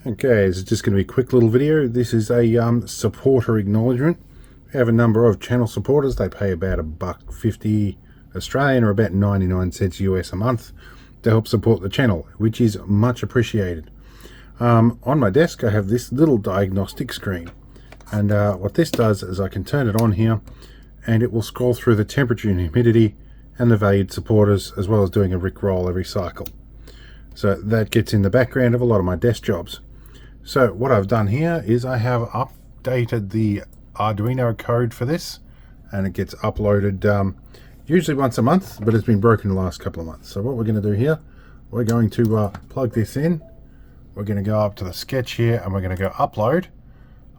Okay, it's just going to be a quick little video. This is a supporter acknowledgement. We have a number of channel supporters. They pay about $1.50 Australian or about 99 cents US a month to help support the channel, which is much appreciated. On my desk I have this little diagnostic screen, and what this does is I can turn it on here and it will scroll through the temperature and humidity and the valued supporters, as well as doing a rickroll every cycle. So that gets in the background of a lot of my desk jobs. So what I've done here is I have updated the Arduino code for this, and it gets uploaded usually once a month, but it's been broken the last couple of months. So what we're going to do here, we're going to plug this in. We're going to go up to the sketch here and we're going to go upload,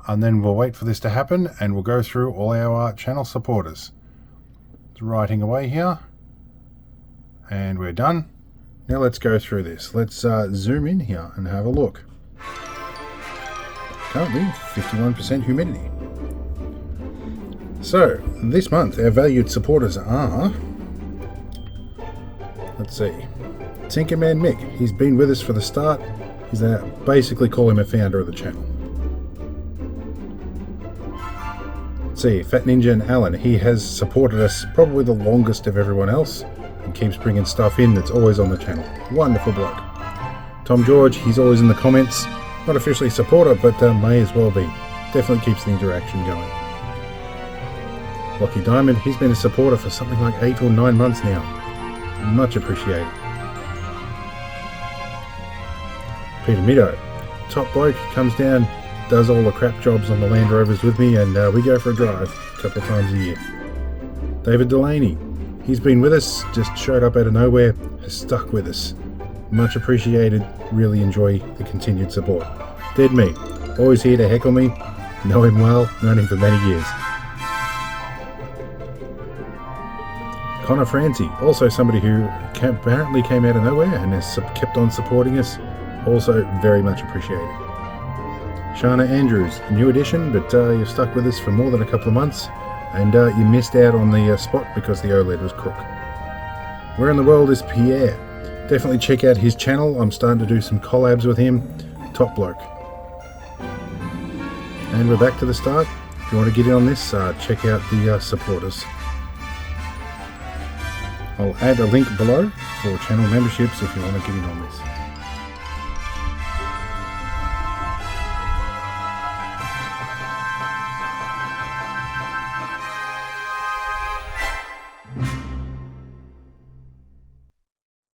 and then we'll wait for this to happen and we'll go through all our channel supporters. It's writing away here and we're done. Now let's go through this. Let's zoom in here and have a look. Currently 51% humidity. So this month our valued supporters are, let's see, Tinkerman Mick. He's been with us for the start. He's basically call him a founder of the channel. Let's see, Fat Ninja and Alan. He has supported us probably the longest of everyone else and keeps bringing stuff in that's always on the channel. Wonderful bloke. Tom George, he's always in the comments. Not officially a supporter, but may as well be. Definitely keeps the interaction going. Lucky Diamond, he's been a supporter for something like 8 or 9 months now. Much appreciated. Peter Middo, top bloke, comes down, does all the crap jobs on the Land Rovers with me, and we go for a drive a couple of times a year. David Delaney, he's been with us, just showed up out of nowhere, has stuck with us. Much appreciated, really enjoy the continued support. Dead Meat, always here to heckle me, know him well, known him for many years. Connor Francie, also somebody who apparently came out of nowhere and has kept on supporting us, also very much appreciated. Shana Andrews, a new addition, but you've stuck with us for more than a couple of months, and you missed out on the spot because the OLED was crook. Where in the world is Pierre? Definitely check out his channel. I'm starting to do some collabs with him. Top bloke. And we're back to the start. If you want to get in on this, check out the supporters. I'll add a link below for channel memberships if you want to get in on this.